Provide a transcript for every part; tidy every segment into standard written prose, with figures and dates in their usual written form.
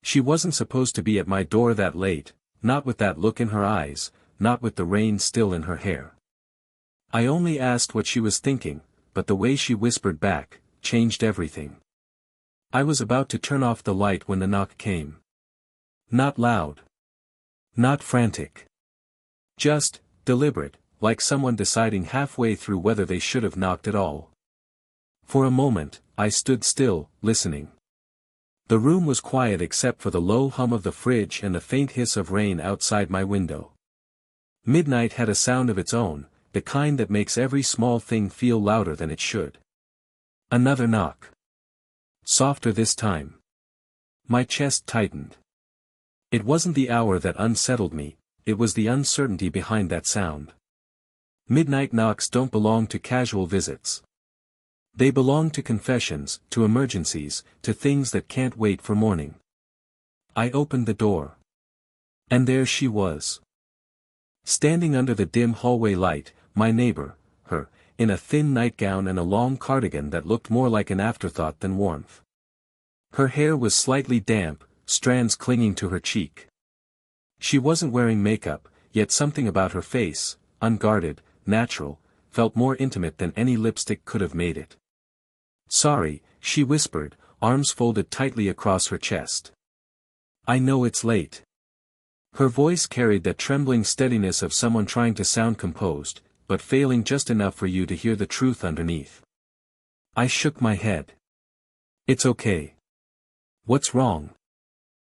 She wasn't supposed to be at my door that late, not with that look in her eyes, not with the rain still in her hair. I only asked what she was thinking, but the way she whispered back, changed everything. I was about to turn off the light when the knock came. Not loud. Not frantic. Just, deliberate, like someone deciding halfway through whether they should have knocked at all. For a moment, I stood still, listening. The room was quiet except for the low hum of the fridge and the faint hiss of rain outside my window. Midnight had a sound of its own, the kind that makes every small thing feel louder than it should. Another knock. Softer this time. My chest tightened. It wasn't the hour that unsettled me, it was the uncertainty behind that sound. Midnight knocks don't belong to casual visits. They belong to confessions, to emergencies, to things that can't wait for morning. I opened the door. And there she was. Standing under the dim hallway light, my neighbor, her, in a thin nightgown and a long cardigan that looked more like an afterthought than warmth. Her hair was slightly damp, strands clinging to her cheek. She wasn't wearing makeup, yet something about her face, unguarded, natural, felt more intimate than any lipstick could have made it. "Sorry," she whispered, arms folded tightly across her chest. "I know it's late." Her voice carried that trembling steadiness of someone trying to sound composed, but failing just enough for you to hear the truth underneath. I shook my head. "It's okay." "What's wrong?"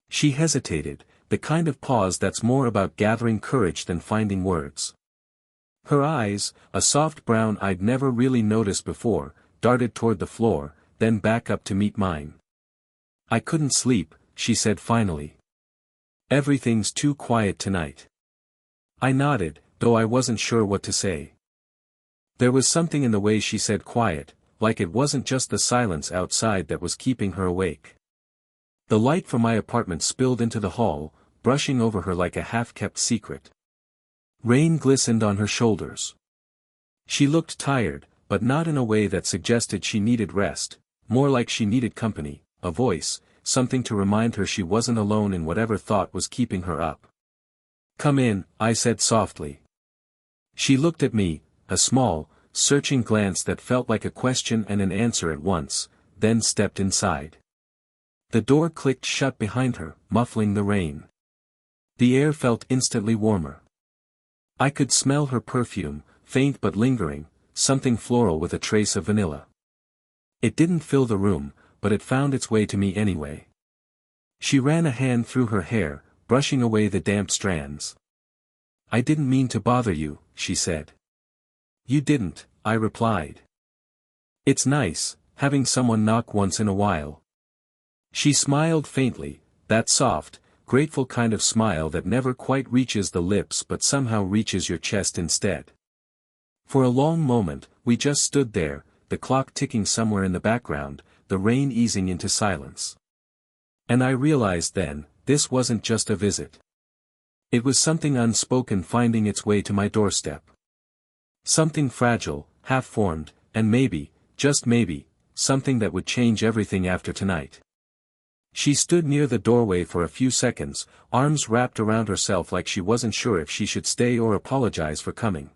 She hesitated, the kind of pause that's more about gathering courage than finding words. Her eyes, a soft brown I'd never really noticed before, darted toward the floor, then back up to meet mine. "I couldn't sleep," she said finally. "Everything's too quiet tonight." I nodded, though I wasn't sure what to say. There was something in the way she said quiet, like it wasn't just the silence outside that was keeping her awake. The light from my apartment spilled into the hall, brushing over her like a half-kept secret. Rain glistened on her shoulders. She looked tired, but not in a way that suggested she needed rest, more like she needed company, a voice, something to remind her she wasn't alone in whatever thought was keeping her up. "Come in," I said softly. She looked at me, a small, searching glance that felt like a question and an answer at once, then stepped inside. The door clicked shut behind her, muffling the rain. The air felt instantly warmer. I could smell her perfume, faint but lingering, something floral with a trace of vanilla. It didn't fill the room, but it found its way to me anyway. She ran a hand through her hair, brushing away the damp strands. "I didn't mean to bother you," she said. "You didn't," I replied. "It's nice, having someone knock once in a while." She smiled faintly, that soft, grateful kind of smile that never quite reaches the lips but somehow reaches your chest instead. For a long moment, we just stood there, the clock ticking somewhere in the background, the rain easing into silence. And I realized then, this wasn't just a visit. It was something unspoken finding its way to my doorstep. Something fragile, half-formed, and maybe, just maybe, something that would change everything after tonight. She stood near the doorway for a few seconds, arms wrapped around herself like she wasn't sure if she should stay or apologize for coming.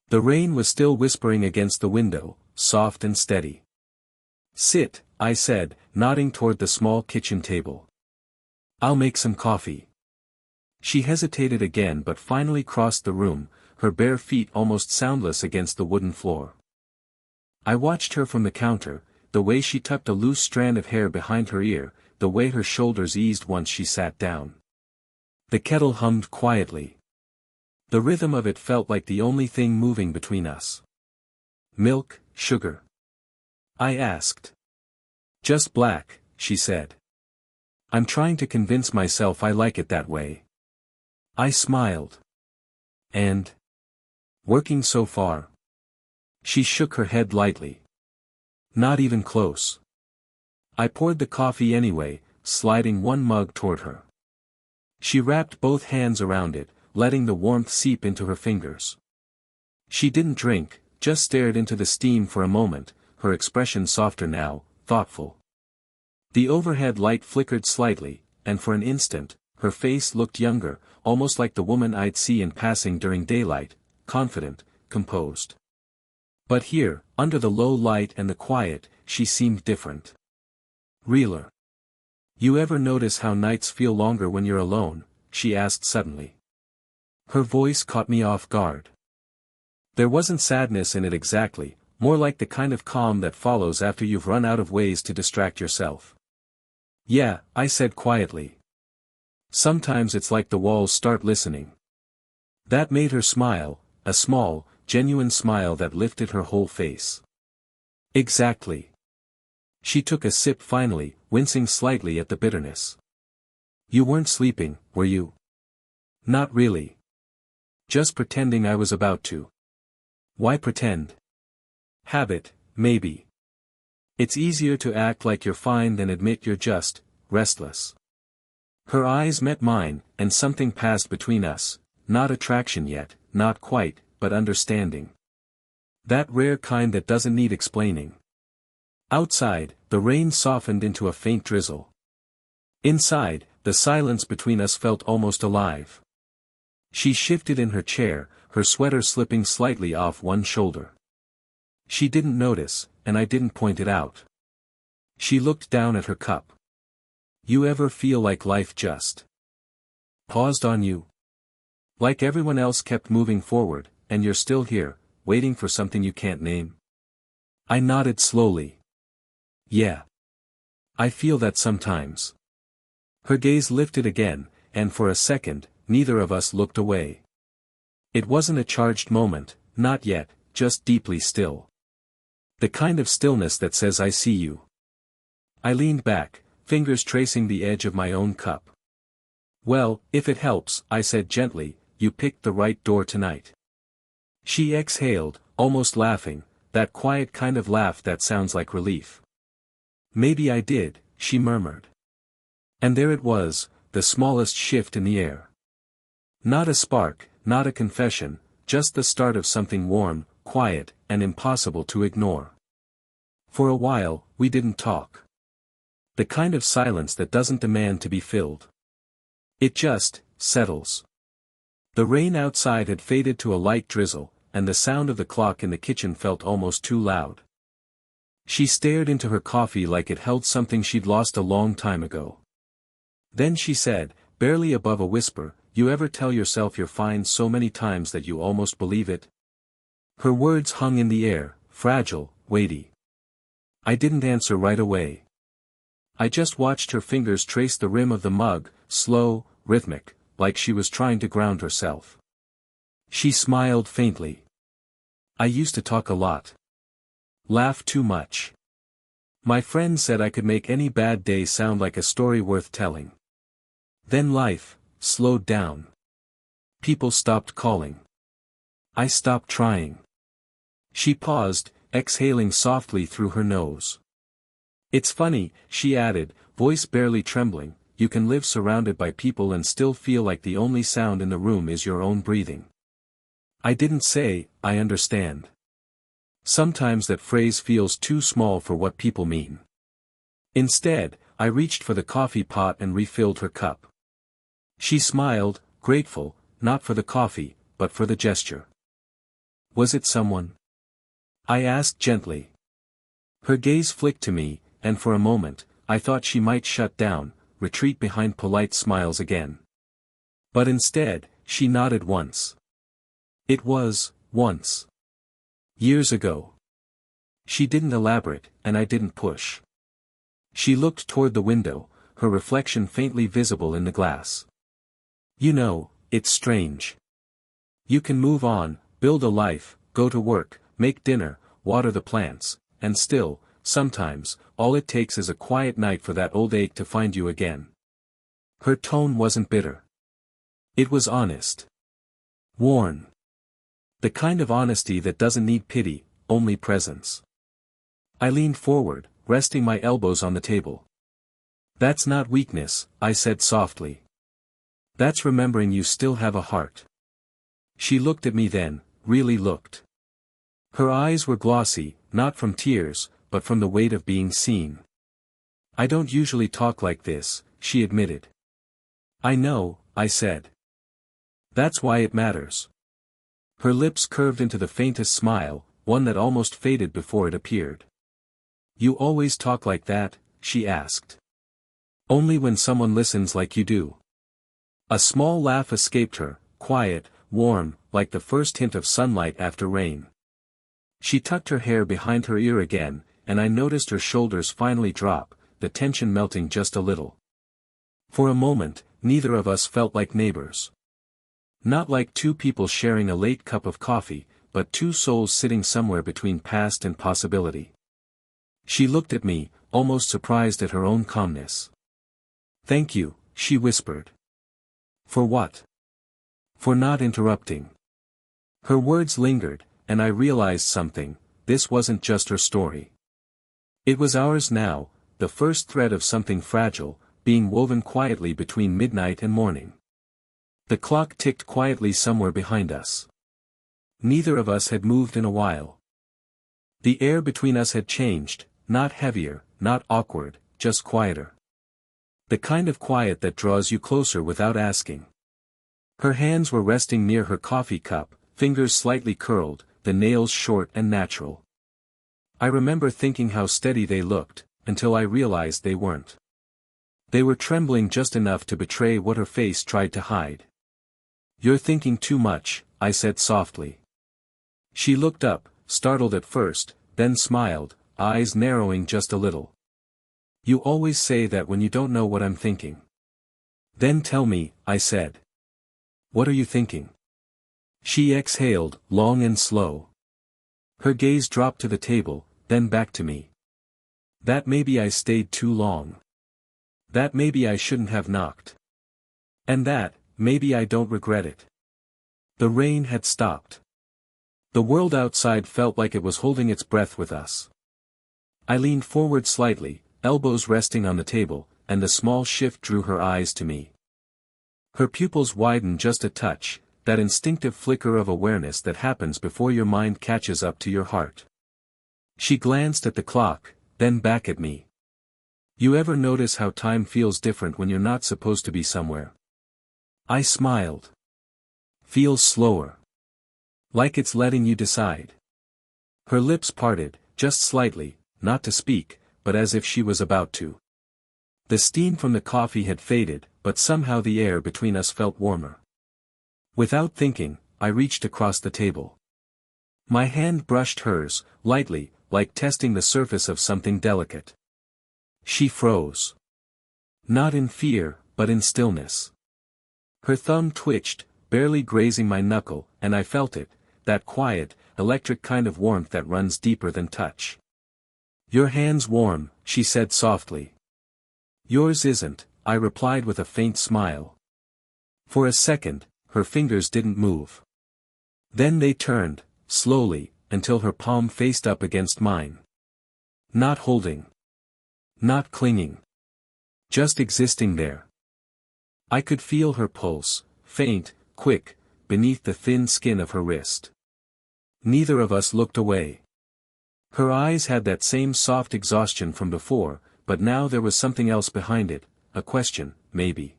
The rain was still whispering against the window, soft and steady. "Sit," I said, nodding toward the small kitchen table. "I'll make some coffee." She hesitated again but finally crossed the room, her bare feet almost soundless against the wooden floor. I watched her from the counter, the way she tucked a loose strand of hair behind her ear, the way her shoulders eased once she sat down. The kettle hummed quietly. The rhythm of it felt like the only thing moving between us. "Milk, sugar?" I asked. "Just black," she said. "I'm trying to convince myself I like it that way." I smiled. "And? Working so far?" She shook her head lightly. "Not even close." I poured the coffee anyway, sliding one mug toward her. She wrapped both hands around it, letting the warmth seep into her fingers. She didn't drink, just stared into the steam for a moment, her expression softer now, thoughtful. The overhead light flickered slightly, and for an instant, her face looked younger, almost like the woman I'd see in passing during daylight, confident, composed. But here, under the low light and the quiet, she seemed different. Realer. "You ever notice how nights feel longer when you're alone?" she asked suddenly. Her voice caught me off guard. There wasn't sadness in it exactly, more like the kind of calm that follows after you've run out of ways to distract yourself. "Yeah," I said quietly. "Sometimes it's like the walls start listening." That made her smile, a small, genuine smile that lifted her whole face. "Exactly." She took a sip finally, wincing slightly at the bitterness. "You weren't sleeping, were you?" "Not really. Just pretending I was about to." "Why pretend?" "Habit, maybe. It's easier to act like you're fine than admit you're just restless." Her eyes met mine, and something passed between us, not attraction yet, not quite, but understanding. That rare kind that doesn't need explaining. Outside, the rain softened into a faint drizzle. Inside, the silence between us felt almost alive. She shifted in her chair, her sweater slipping slightly off one shoulder. She didn't notice, and I didn't point it out. She looked down at her cup. "You ever feel like life just paused on you? Like everyone else kept moving forward, and you're still here, waiting for something you can't name?" I nodded slowly. "Yeah. I feel that sometimes." Her gaze lifted again, and for a second, neither of us looked away. It wasn't a charged moment, not yet, just deeply still. The kind of stillness that says "I see you." I leaned back, fingers tracing the edge of my own cup. "Well, if it helps," I said gently, "you picked the right door tonight." She exhaled, almost laughing, that quiet kind of laugh that sounds like relief. "Maybe I did," she murmured. And there it was, the smallest shift in the air. Not a spark, not a confession, just the start of something warm, quiet, and impossible to ignore. For a while, we didn't talk. The kind of silence that doesn't demand to be filled. It just settles. The rain outside had faded to a light drizzle, and the sound of the clock in the kitchen felt almost too loud. She stared into her coffee like it held something she'd lost a long time ago. Then she said, barely above a whisper, "You ever tell yourself you're fine so many times that you almost believe it?" Her words hung in the air, fragile, weighty. I didn't answer right away. I just watched her fingers trace the rim of the mug, slow, rhythmic, like she was trying to ground herself. She smiled faintly. "I used to talk a lot. Laugh too much. My friend said I could make any bad day sound like a story worth telling. Then life slowed down. People stopped calling. I stopped trying." She paused, exhaling softly through her nose. "It's funny," she added, voice barely trembling, "you can live surrounded by people and still feel like the only sound in the room is your own breathing." I didn't say, "I understand." Sometimes that phrase feels too small for what people mean. Instead, I reached for the coffee pot and refilled her cup. She smiled, grateful, not for the coffee, but for the gesture. "Was it someone?" I asked gently. Her gaze flicked to me, and for a moment, I thought she might shut down, retreat behind polite smiles again. But instead, she nodded once. "It was, once. Years ago." She didn't elaborate, and I didn't push. She looked toward the window, her reflection faintly visible in the glass. "You know, it's strange. You can move on, build a life, go to work, make dinner, water the plants, and still, sometimes, all it takes is a quiet night for that old ache to find you again." Her tone wasn't bitter. It was honest. Worn. The kind of honesty that doesn't need pity, only presence. I leaned forward, resting my elbows on the table. "That's not weakness," I said softly. "That's remembering you still have a heart." She looked at me then, really looked. Her eyes were glossy, not from tears, but from the weight of being seen. "I don't usually talk like this," she admitted. I know, I said. That's why it matters. Her lips curved into the faintest smile, one that almost faded before it appeared. You always talk like that, she asked. Only when someone listens like you do. A small laugh escaped her, quiet, warm, like the first hint of sunlight after rain. She tucked her hair behind her ear again, and I noticed her shoulders finally drop, the tension melting just a little. For a moment, neither of us felt like neighbors. Not like two people sharing a late cup of coffee, but two souls sitting somewhere between past and possibility. She looked at me, almost surprised at her own calmness. Thank you, she whispered. For what? For not interrupting. Her words lingered, and I realized something. This wasn't just her story. It was ours now, the first thread of something fragile, being woven quietly between midnight and morning. The clock ticked quietly somewhere behind us. Neither of us had moved in a while. The air between us had changed, not heavier, not awkward, just quieter. The kind of quiet that draws you closer without asking. Her hands were resting near her coffee cup, fingers slightly curled, the nails short and natural. I remember thinking how steady they looked, until I realized they weren't. They were trembling just enough to betray what her face tried to hide. You're thinking too much, I said softly. She looked up, startled at first, then smiled, eyes narrowing just a little. You always say that when you don't know what I'm thinking. Then tell me, I said. What are you thinking? She exhaled, long and slow. Her gaze dropped to the table, then back to me. That maybe I stayed too long. That maybe I shouldn't have knocked. And that, maybe I don't regret it. The rain had stopped. The world outside felt like it was holding its breath with us. I leaned forward slightly, elbows resting on the table, and the small shift drew her eyes to me. Her pupils widened just a touch, that instinctive flicker of awareness that happens before your mind catches up to your heart. She glanced at the clock, then back at me. You ever notice how time feels different when you're not supposed to be somewhere? I smiled. Feels slower. Like it's letting you decide. Her lips parted, just slightly, not to speak, but as if she was about to. The steam from the coffee had faded, but somehow the air between us felt warmer. Without thinking, I reached across the table. My hand brushed hers, lightly, like testing the surface of something delicate. She froze. Not in fear, but in stillness. Her thumb twitched, barely grazing my knuckle, and I felt it, that quiet, electric kind of warmth that runs deeper than touch. Your hand's warm, she said softly. Yours isn't, I replied with a faint smile. For a second, her fingers didn't move. Then they turned, slowly, until her palm faced up against mine. Not holding. Not clinging. Just existing there. I could feel her pulse, faint, quick, beneath the thin skin of her wrist. Neither of us looked away. Her eyes had that same soft exhaustion from before, but now there was something else behind it, a question, maybe.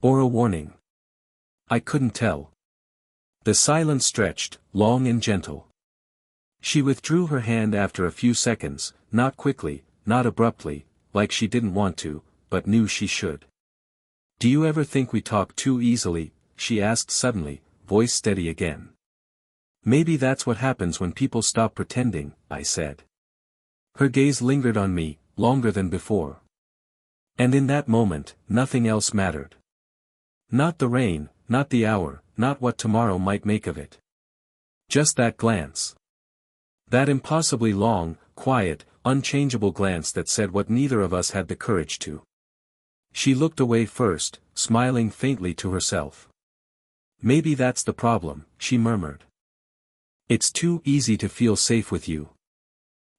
Or a warning. I couldn't tell. The silence stretched, long and gentle. She withdrew her hand after a few seconds, not quickly, not abruptly, like she didn't want to, but knew she should. Do you ever think we talk too easily? She asked suddenly, voice steady again. Maybe that's what happens when people stop pretending, I said. Her gaze lingered on me, longer than before. And in that moment, nothing else mattered. Not the rain, not the hour, not what tomorrow might make of it. Just that glance. That impossibly long, quiet, unchangeable glance that said what neither of us had the courage to. She looked away first, smiling faintly to herself. Maybe that's the problem, she murmured. It's too easy to feel safe with you.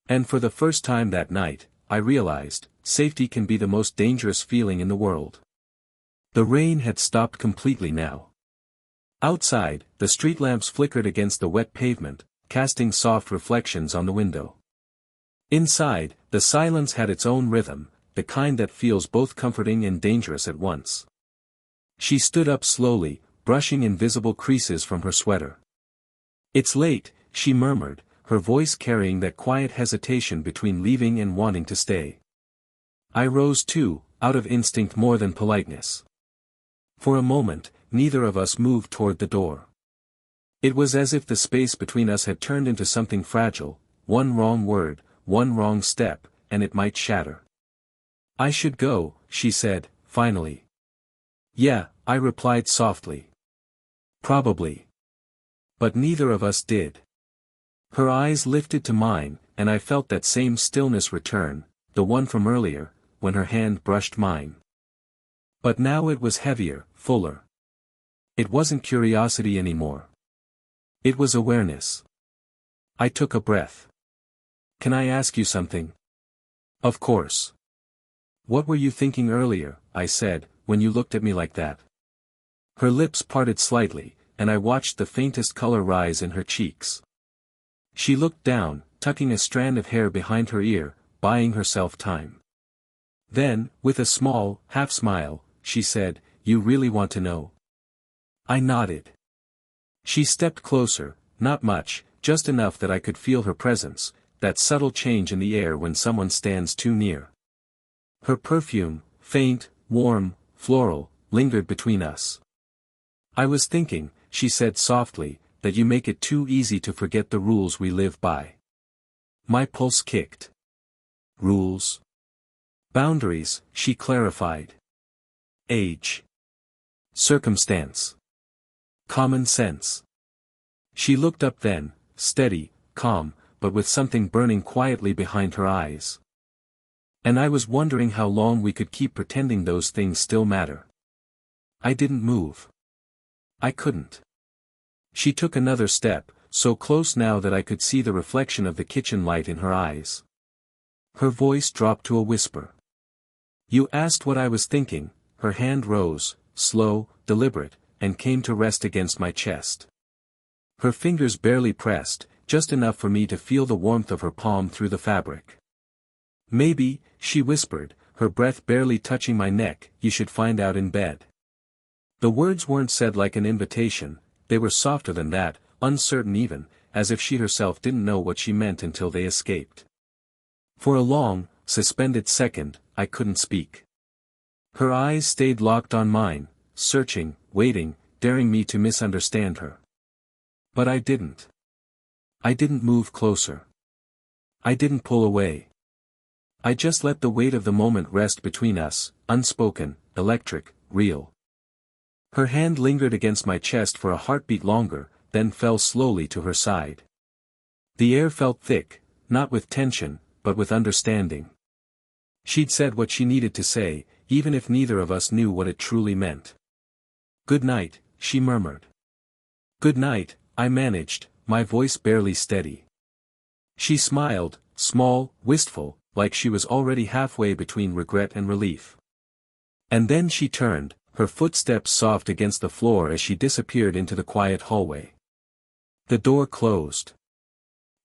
And for the first time that night, I realized, safety can be the most dangerous feeling in the world. The rain had stopped completely now. Outside, the street lamps flickered against the wet pavement, casting soft reflections on the window. Inside, the silence had its own rhythm, the kind that feels both comforting and dangerous at once. She stood up slowly, brushing invisible creases from her sweater. "It's late," she murmured, her voice carrying that quiet hesitation between leaving and wanting to stay. I rose too, out of instinct more than politeness. For a moment, neither of us moved toward the door. It was as if the space between us had turned into something fragile, one wrong word, one wrong step, and it might shatter. "I should go," she said, finally. "Yeah," I replied softly. "Probably." But neither of us did. Her eyes lifted to mine, and I felt that same stillness return, the one from earlier, when her hand brushed mine. But now it was heavier, fuller. It wasn't curiosity anymore. It was awareness. I took a breath. "Can I ask you something?" "Of course." "What were you thinking earlier," I said, "when you looked at me like that?" Her lips parted slightly, and I watched the faintest color rise in her cheeks. She looked down, tucking a strand of hair behind her ear, buying herself time. Then, with a small, half-smile, she said, "You really want to know?" I nodded. She stepped closer, not much, just enough that I could feel her presence, that subtle change in the air when someone stands too near. Her perfume, faint, warm, floral, lingered between us. "I was thinking," she said softly, "that you make it too easy to forget the rules we live by." My pulse kicked. Rules? Boundaries, she clarified. Age. Circumstance. Common sense. She looked up then, steady, calm, but with something burning quietly behind her eyes. And I was wondering how long we could keep pretending those things still matter. I didn't move. I couldn't. She took another step, so close now that I could see the reflection of the kitchen light in her eyes. Her voice dropped to a whisper. "You asked what I was thinking." Her hand rose, slow, deliberate, and came to rest against my chest. Her fingers barely pressed, just enough for me to feel the warmth of her palm through the fabric. "Maybe," she whispered, her breath barely touching my neck, "you should find out in bed." The words weren't said like an invitation, they were softer than that, uncertain even, as if she herself didn't know what she meant until they escaped. For a long, suspended second, I couldn't speak. Her eyes stayed locked on mine, searching, waiting, daring me to misunderstand her. But I didn't. I didn't move closer. I didn't pull away. I just let the weight of the moment rest between us, unspoken, electric, real. Her hand lingered against my chest for a heartbeat longer, then fell slowly to her side. The air felt thick, not with tension, but with understanding. She'd said what she needed to say, even if neither of us knew what it truly meant. "Good night," she murmured. "Good night," I managed, my voice barely steady. She smiled, small, wistful, like she was already halfway between regret and relief. And then she turned, her footsteps soft against the floor as she disappeared into the quiet hallway. The door closed.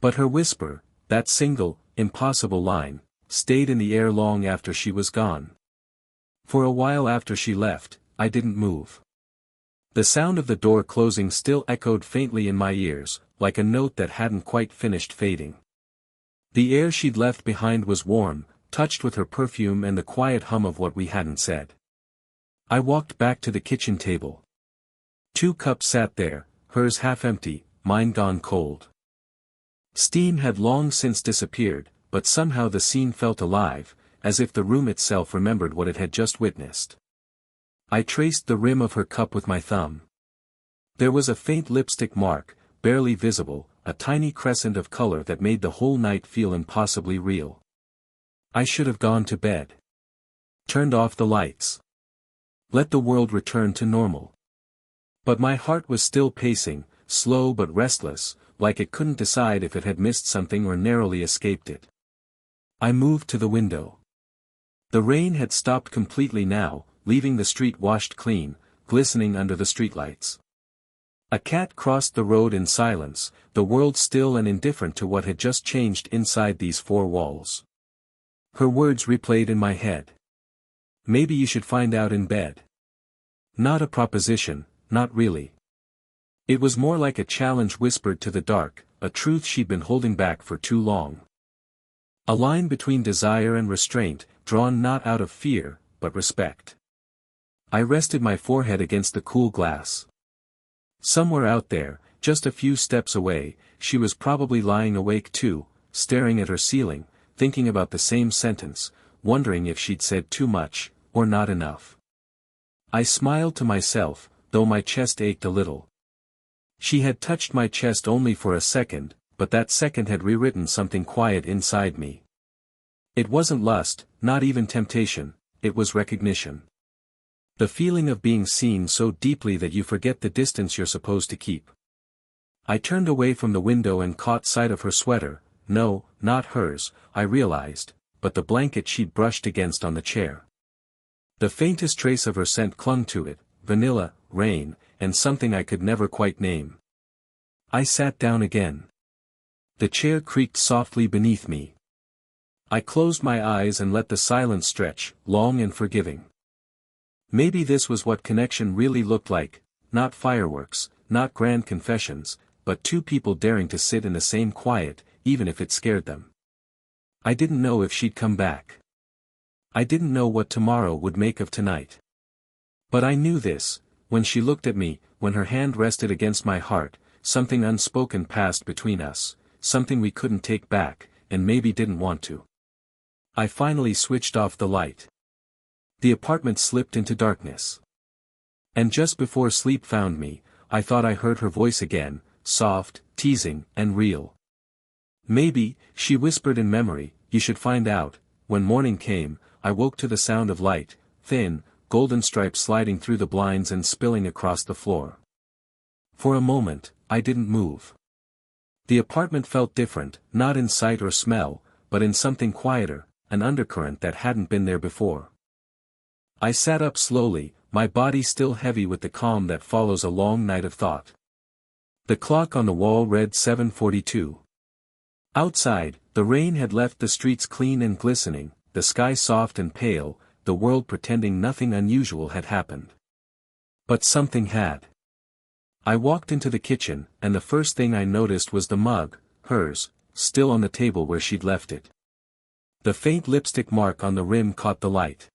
But her whisper, that single, impossible line, stayed in the air long after she was gone. For a while after she left, I didn't move. The sound of the door closing still echoed faintly in my ears, like a note that hadn't quite finished fading. The air she'd left behind was warm, touched with her perfume and the quiet hum of what we hadn't said. I walked back to the kitchen table. 2 cups sat there, hers half empty, mine gone cold. Steam had long since disappeared, but somehow the scene felt alive, as if the room itself remembered what it had just witnessed. I traced the rim of her cup with my thumb. There was a faint lipstick mark, barely visible, a tiny crescent of color that made the whole night feel impossibly real. I should have gone to bed. Turned off the lights. Let the world return to normal. But my heart was still pacing, slow but restless, like it couldn't decide if it had missed something or narrowly escaped it. I moved to the window. The rain had stopped completely now, leaving the street washed clean, glistening under the streetlights. A cat crossed the road in silence, the world still and indifferent to what had just changed inside these 4 walls. Her words replayed in my head. "Maybe you should find out in bed." Not a proposition, not really. It was more like a challenge whispered to the dark, a truth she'd been holding back for too long. A line between desire and restraint, drawn not out of fear, but respect. I rested my forehead against the cool glass. Somewhere out there, just a few steps away, she was probably lying awake too, staring at her ceiling, thinking about the same sentence, wondering if she'd said too much, or not enough. I smiled to myself, though my chest ached a little. She had touched my chest only for a second, but that second had rewritten something quiet inside me. It wasn't lust, not even temptation, it was recognition. The feeling of being seen so deeply that you forget the distance you're supposed to keep. I turned away from the window and caught sight of her sweater, no, not hers, I realized, but the blanket she'd brushed against on the chair. The faintest trace of her scent clung to it, vanilla, rain, and something I could never quite name. I sat down again. The chair creaked softly beneath me. I closed my eyes and let the silence stretch, long and forgiving. Maybe this was what connection really looked like, not fireworks, not grand confessions, but two people daring to sit in the same quiet, even if it scared them. I didn't know if she'd come back. I didn't know what tomorrow would make of tonight. But I knew this, when she looked at me, when her hand rested against my heart, something unspoken passed between us, something we couldn't take back, and maybe didn't want to. I finally switched off the light. The apartment slipped into darkness. And just before sleep found me, I thought I heard her voice again, soft, teasing, and real. Maybe, she whispered in memory, you should find out. When morning came, I woke to the sound of light, thin, golden stripes sliding through the blinds and spilling across the floor. For a moment, I didn't move. The apartment felt different, not in sight or smell, but in something quieter, an undercurrent that hadn't been there before. I sat up slowly, my body still heavy with the calm that follows a long night of thought. The clock on the wall read 7:42. Outside, the rain had left the streets clean and glistening, the sky soft and pale, the world pretending nothing unusual had happened. But something had. I walked into the kitchen, and the first thing I noticed was the mug, hers, still on the table where she'd left it. The faint lipstick mark on the rim caught the light.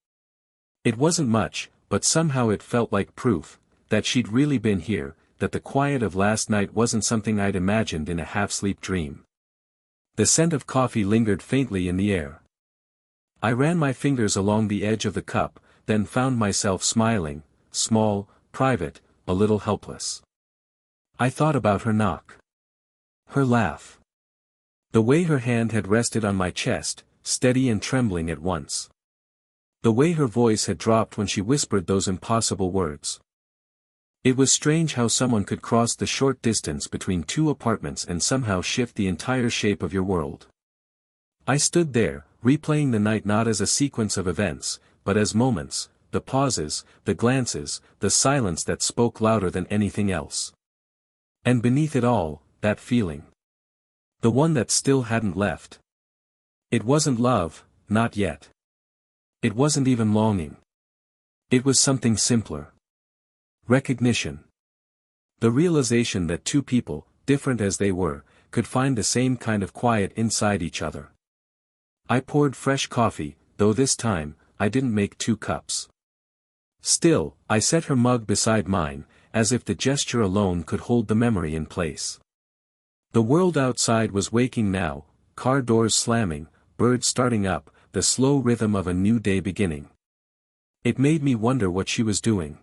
It wasn't much, but somehow it felt like proof, that she'd really been here, that the quiet of last night wasn't something I'd imagined in a half-sleep dream. The scent of coffee lingered faintly in the air. I ran my fingers along the edge of the cup, then found myself smiling, small, private, a little helpless. I thought about her knock. Her laugh. The way her hand had rested on my chest, steady and trembling at once. The way her voice had dropped when she whispered those impossible words. It was strange how someone could cross the short distance between two apartments and somehow shift the entire shape of your world. I stood there, replaying the night not as a sequence of events, but as moments, the pauses, the glances, the silence that spoke louder than anything else. And beneath it all, that feeling. The one that still hadn't left. It wasn't love, not yet. It wasn't even longing. It was something simpler. Recognition. The realization that two people, different as they were, could find the same kind of quiet inside each other. I poured fresh coffee, though this time, I didn't make 2 cups. Still, I set her mug beside mine, as if the gesture alone could hold the memory in place. The world outside was waking now, car doors slamming, birds starting up, the slow rhythm of a new day beginning. It made me wonder what she was doing.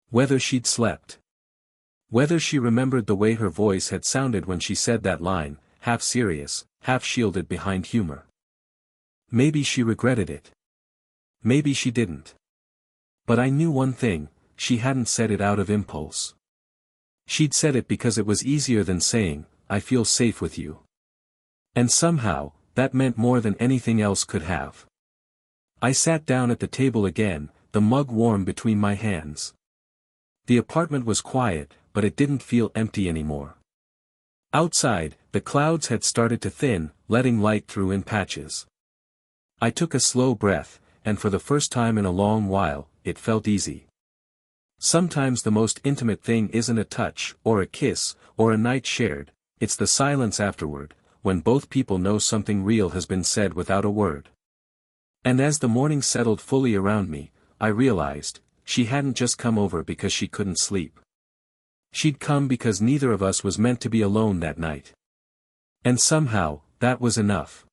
Whether she'd slept. Whether she remembered the way her voice had sounded when she said that line, half serious, half shielded behind humor. Maybe she regretted it. Maybe she didn't. But I knew one thing, she hadn't said it out of impulse. She'd said it because it was easier than saying, I feel safe with you. And somehow, that meant more than anything else could have. I sat down at the table again, the mug warm between my hands. The apartment was quiet, but it didn't feel empty anymore. Outside, the clouds had started to thin, letting light through in patches. I took a slow breath, and for the first time in a long while, it felt easy. Sometimes the most intimate thing isn't a touch, or a kiss, or a night shared, it's the silence afterward, when both people know something real has been said without a word. And as the morning settled fully around me, I realized, she hadn't just come over because she couldn't sleep. She'd come because neither of us was meant to be alone that night. And somehow, that was enough.